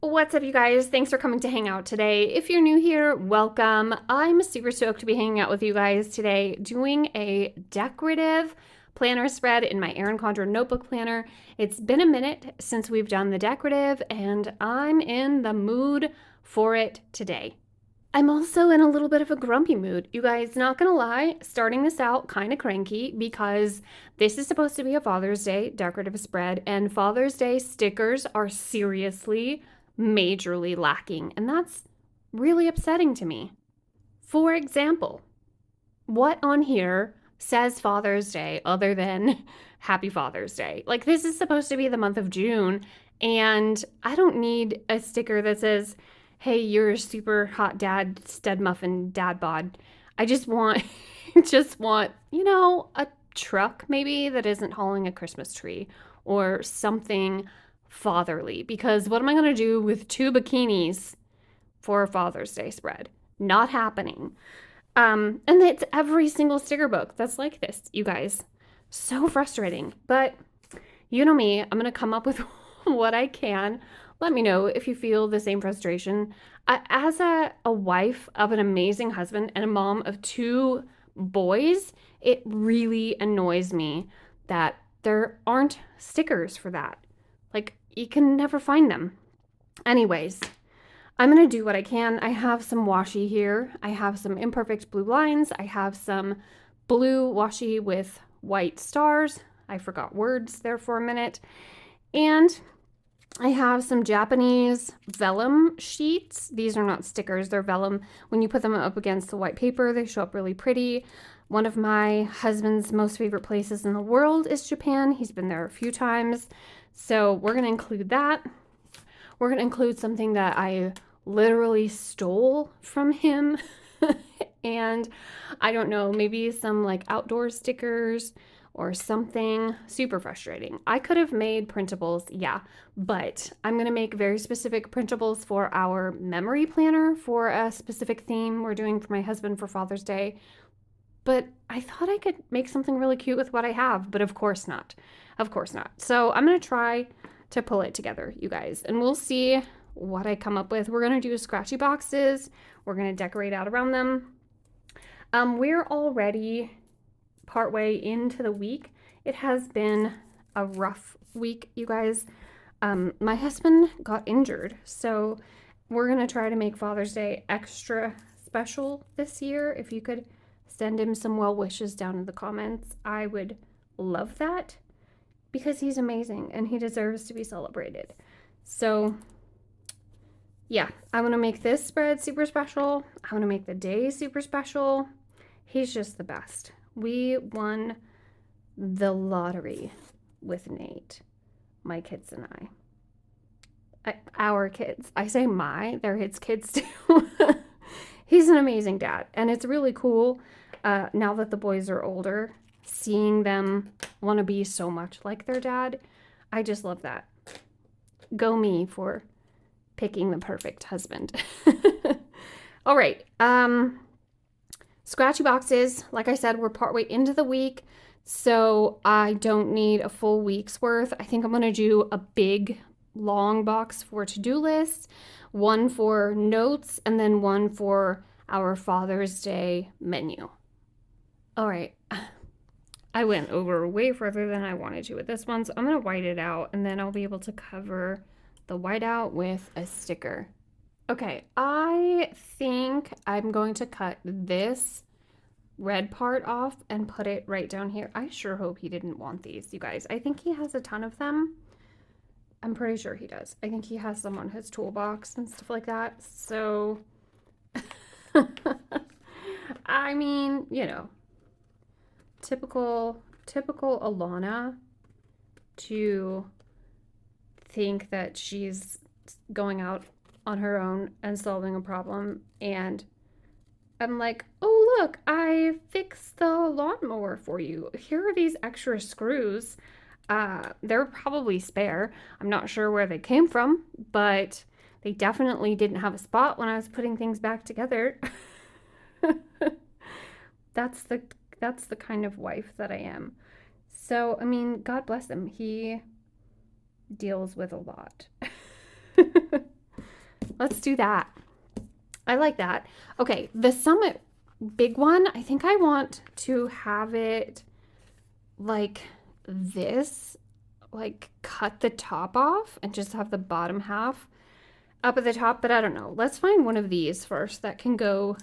What's up, you guys? Thanks for coming to hang out today. If you're new here, welcome. I'm super stoked to be hanging out with you guys today, doing a decorative planner spread in my Erin Condren notebook planner. It's been a minute since we've done the decorative, and I'm in the mood for it today. I'm also in a little bit of a grumpy mood. You guys, not gonna lie, starting this out kind of cranky because this is supposed to be a Father's Day decorative spread, and Father's Day stickers are seriously majorly lacking, and that's really upsetting to me. For example, what on here says Father's Day other than Happy Father's Day? Like, this is supposed to be the month of June, and I don't need a sticker that says, hey, you're a super hot dad, stud muffin dad bod. I just want, a truck maybe that isn't hauling a Christmas tree or something fatherly. Because what am I going to do with 2 bikinis for a Father's Day spread? Not happening. And it's every single sticker book that's like this, you guys. So frustrating. But you know me, I'm going to come up with what I can. Let me know if you feel the same frustration. As a wife of an amazing husband and a mom of 2 boys, it really annoys me that there aren't stickers for that. Like, you can never find them. Anyways, I'm going to do what I can. I have some washi here. I have some imperfect blue lines. I have some blue washi with white stars. I forgot words there for a minute. And I have some Japanese vellum sheets. These are not stickers, they're vellum. When you put them up against the white paper, they show up really pretty. One of my husband's most favorite places in the world is Japan. He's been there a few times. So we're going to include that. We're going to include something that I literally stole from him. And I don't know, maybe some like outdoor stickers or something. Super frustrating. I could have made printables, yeah, but I'm going to make very specific printables for our memory planner for a specific theme we're doing for my husband for Father's Day. But I thought I could make something really cute with what I have, but of course not. Of course not. So I'm going to try to pull it together, you guys, and we'll see what I come up with. We're going to do scratchy boxes. We're going to decorate out around them. We're already partway into the week. It has been a rough week, you guys. My husband got injured, so we're going to try to make Father's Day extra special this year. If you could send him some well wishes down in the comments, I would love that because he's amazing and he deserves to be celebrated. So yeah, I want to make this spread super special. I want to make the day super special. He's just the best. We won the lottery with Nate, my kids and our kids. I say my, they're his kids too. He's an amazing dad, and it's really cool now that the boys are older, seeing them want to be so much like their dad. I just love that. Go me for picking the perfect husband. All right. Scratchy boxes. Like I said, we're partway into the week, so I don't need a full week's worth. I think I'm going to do a big, long box for to-do lists, one for notes, and then one for our Father's Day menu. All right. I went over way further than I wanted to with this one, so I'm going to white it out, and then I'll be able to cover the whiteout with a sticker. Okay, I think I'm going to cut this red part off and put it right down here. I sure hope he didn't want these, you guys. I think he has a ton of them. I'm pretty sure he does. I think he has them on his toolbox and stuff like that. So, I mean, typical Alana to think that she's going out on her own and solving a problem, and I'm like, oh look, I fixed the lawnmower for you. Here are these extra screws. They're probably spare. I'm not sure where they came from, but they definitely didn't have a spot when I was putting things back together. That's the kind of wife that I am. So, I mean, God bless him. He deals with a lot. Let's do that. I like that. Okay, the Summit big one, I think I want to have it like this, like cut the top off and just have the bottom half up at the top, but I don't know. Let's find one of these first that can go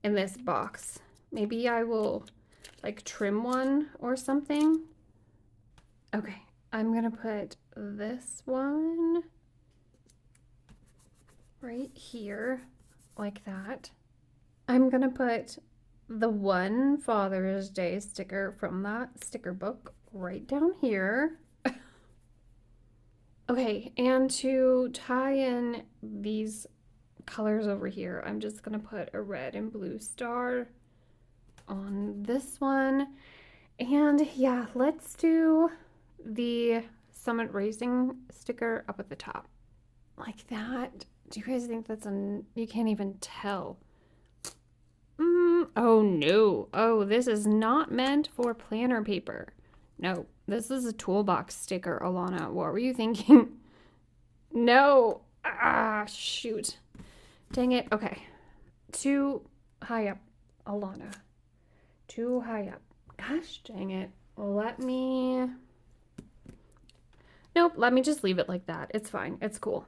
in this box. Maybe I will like trim one or something. Okay, I'm gonna put this one right here like that. I'm gonna put the one Father's Day sticker from that sticker book right down here. Okay, and to tie in these colors over here, I'm just gonna put a red and blue star on this one. And yeah, let's do the Summit Racing sticker up at the top like that. Do you guys think that's you can't even tell. Oh no. Oh, this is not meant for planner paper. No, this is a toolbox sticker, Alana. What were you thinking? No. Ah, shoot. Dang it. Okay. Too high up, Alana. Too high up. Gosh, dang it. Nope, let me just leave it like that. It's fine. It's cool.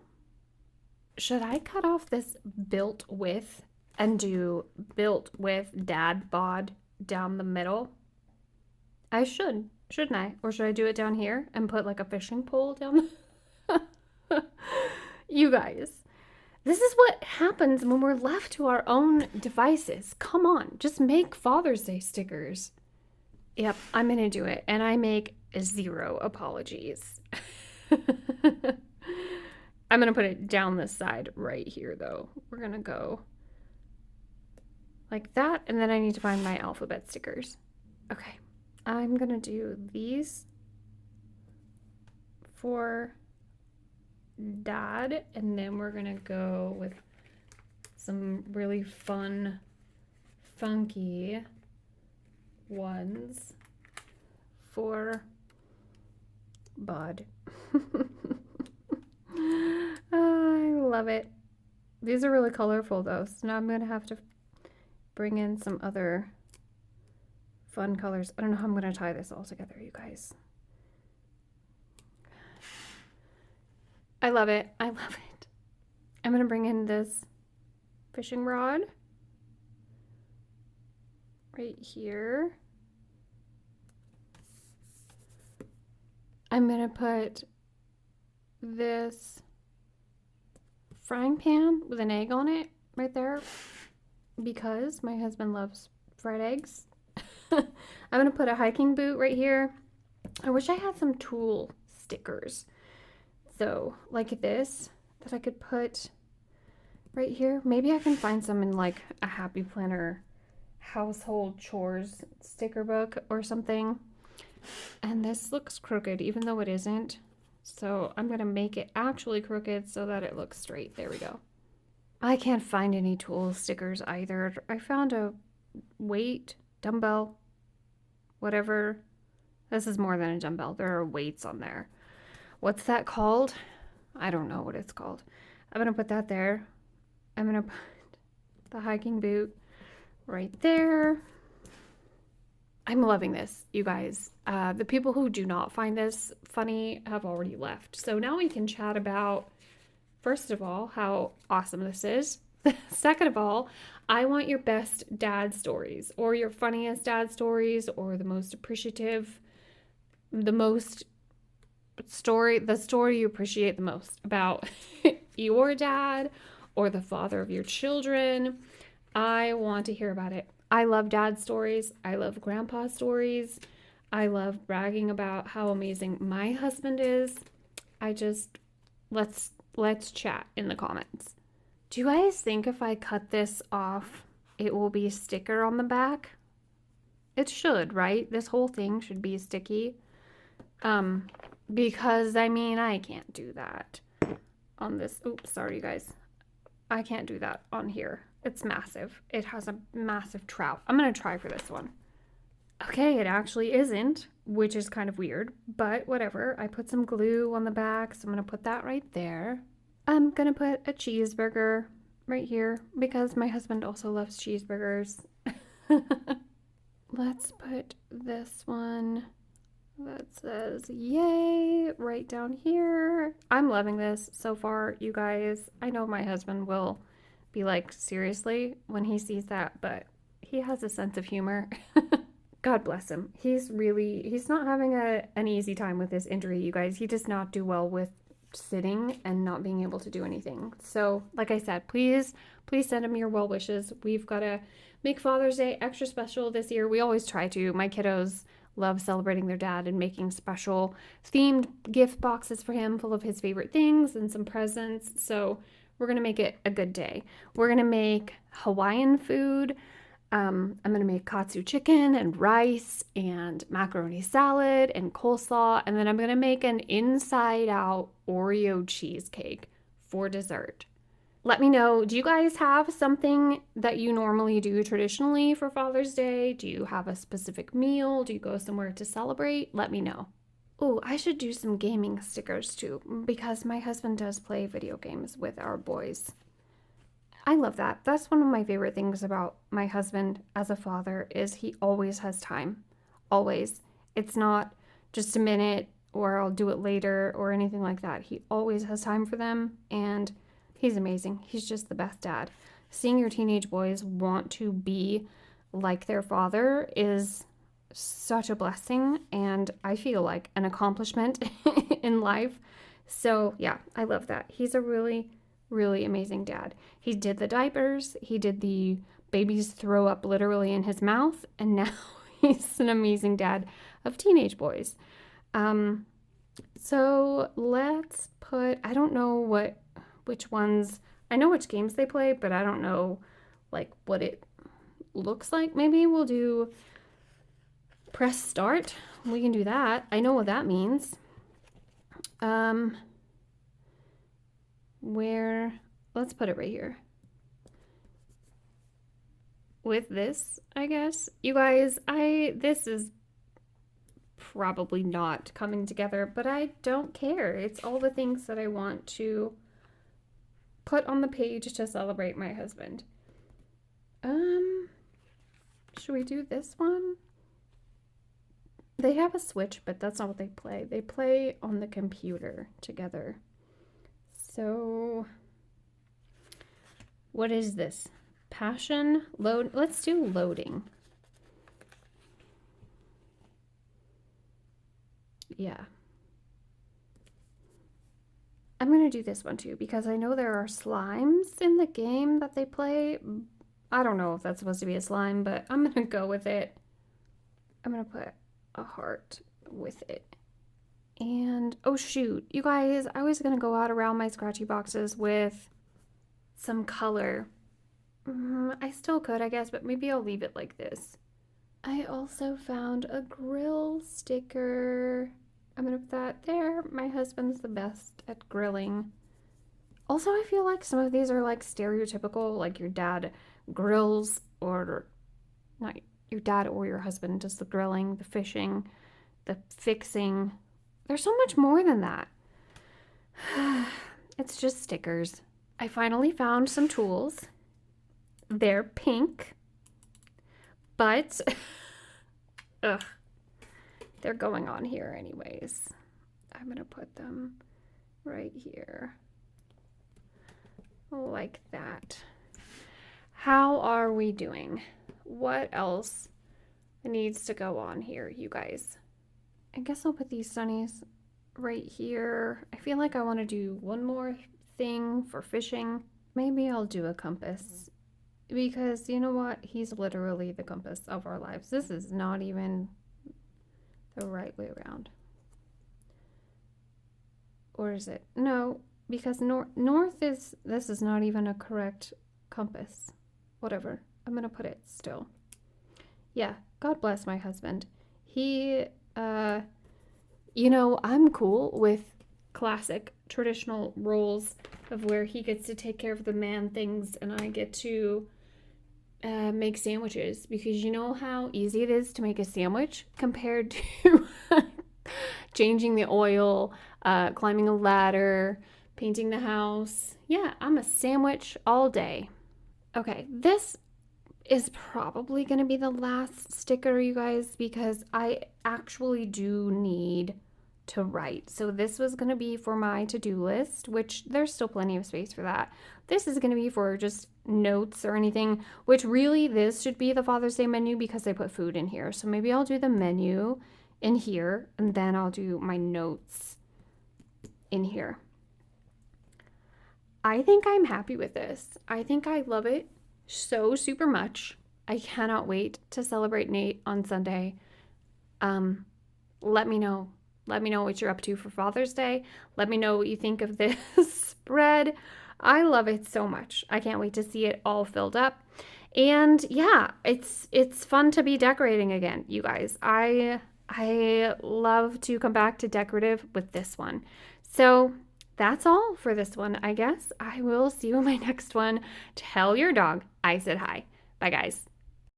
Should I cut off this built with and do built with dad bod down the middle? I should, shouldn't I? Or should I do it down here and put like a fishing pole down? You guys, this is what happens when we're left to our own devices. Come on, just make Father's Day stickers. Yep, I'm going to do it. And I make 0 apologies. I'm going to put it down this side right here, though. We're going to go like that. And then I need to find my alphabet stickers. Okay, I'm going to do these for Dad. And then we're going to go with some really fun, funky ones for Bud. I love it. These are really colorful though, so now I'm gonna have to bring in some other fun colors. I don't know how I'm gonna tie this all together, you guys. I love it. I love it. I'm gonna bring in this fishing rod right here. I'm gonna put this frying pan with an egg on it right there because my husband loves fried eggs. I'm gonna put a hiking boot right here. I wish I had some tool stickers, so like this, that I could put right here. Maybe I can find some in like a Happy Planner household chores sticker book or something. And this looks crooked even though it isn't, so I'm gonna make it actually crooked so that it looks straight. There we go. I can't find any tool stickers either. I found a weight, dumbbell, whatever. This is more than a dumbbell. There are weights on there. What's that called? I don't know what it's called. I'm gonna put that there. I'm gonna put the hiking boot right there. I'm loving this, you guys. The people who do not find this funny have already left. So now we can chat about, first of all, how awesome this is. Second of all, I want your best dad stories or your funniest dad stories or the most appreciative, the story you appreciate the most about your dad or the father of your children. I want to hear about it. I love dad stories. I love grandpa stories. I love bragging about how amazing my husband is. Let's chat in the comments. Do you guys think if I cut this off, it will be a sticker on the back? It should, right? This whole thing should be sticky. Because I mean, I can't do that on this. Oops, sorry you guys. I can't do that on here. It's massive. It has a massive trout. I'm going to try for this one. Okay, it actually isn't, which is kind of weird, but whatever. I put some glue on the back, so I'm going to put that right there. I'm gonna put a cheeseburger right here because my husband also loves cheeseburgers. Let's put this one that says yay right down here. I'm loving this so far, you guys. I know my husband will be like, seriously, when he sees that, but he has a sense of humor. God bless him. He's not having an easy time with this injury, you guys. He does not do well with sitting and not being able to do anything. So, like I said, please send him your well wishes. We've got to make Father's Day extra special this year. We always try to. My kiddos love celebrating their dad and making special themed gift boxes for him full of his favorite things and some presents. So, we're going to make it a good day. We're going to make Hawaiian food. I'm going to make katsu chicken and rice and macaroni salad and coleslaw. And then I'm going to make an inside out Oreo cheesecake for dessert. Let me know, do you guys have something that you normally do traditionally for Father's Day? Do you have a specific meal? Do you go somewhere to celebrate? Let me know. Oh, I should do some gaming stickers too, because my husband does play video games with our boys. I love that. That's one of my favorite things about my husband as a father is he always has time. Always. It's not just a minute or I'll do it later or anything like that. He always has time for them and he's amazing. He's just the best dad. Seeing your teenage boys want to be like their father is such a blessing and I feel like an accomplishment in life. So yeah, I love that. He's a really amazing dad. He did the diapers, he did the babies throw up literally in his mouth, and now he's an amazing dad of teenage boys. So let's put, I don't know which ones, I know which games they play, but I don't know like what it looks like. Maybe we'll do press start. We can do that. I know what that means. Let's put it right here. With this, I guess. You guys, this is probably not coming together, but I don't care. It's all the things that I want to put on the page to celebrate my husband. Should we do this one? They have a Switch, but that's not what they play. They play on the computer together. So, what is this? Passion, load. Let's do loading. Yeah. I'm going to do this one too because I know there are slimes in the game that they play. I don't know if that's supposed to be a slime, but I'm going to go with it. I'm going to put a heart with it. And, oh shoot, you guys, I was going to go out around my scratchy boxes with some color. I still could, I guess, but maybe I'll leave it like this. I also found a grill sticker. I'm going to put that there. My husband's the best at grilling. Also, I feel like some of these are like stereotypical, like your dad grills, or not your dad or your husband does the grilling, the fishing, the fixing. There's so much more than that. It's just stickers. I finally found some tools. They're pink, but they're going on here anyways. I'm going to put them right here. Like that. How are we doing? What else needs to go on here, you guys? I guess I'll put these sunnies right here. I feel like I want to do one more thing for fishing. Maybe I'll do a compass because you know what? He's literally the compass of our lives. This is not even the right way around. Or is it? No, because north is, this is not even a correct compass. Whatever. I'm going to put it still. Yeah, God bless my husband. He, you know, I'm cool with classic traditional roles of where he gets to take care of the man things and I get to make sandwiches, because you know how easy it is to make a sandwich compared to changing the oil, climbing a ladder, painting the house. Yeah, I'm a sandwich all day. Okay, this is probably going to be the last sticker, you guys, because I actually do need to write. So this was going to be for my to-do list, which there's still plenty of space for that. This is going to be for just notes or anything, which really this should be the Father's Day menu because I put food in here. So maybe I'll do the menu in here and then I'll do my notes in here. I think I'm happy with this. I think I love it so super much. I cannot wait to celebrate Nate on Sunday. Let me know. Let me know what you're up to for Father's Day. Let me know what you think of this spread. I love it so much. I can't wait to see it all filled up. And yeah, it's fun to be decorating again, you guys. I love to come back to decorative with this one. So that's all for this one, I guess. I will see you in my next one. Tell your dog I said hi. Bye, guys.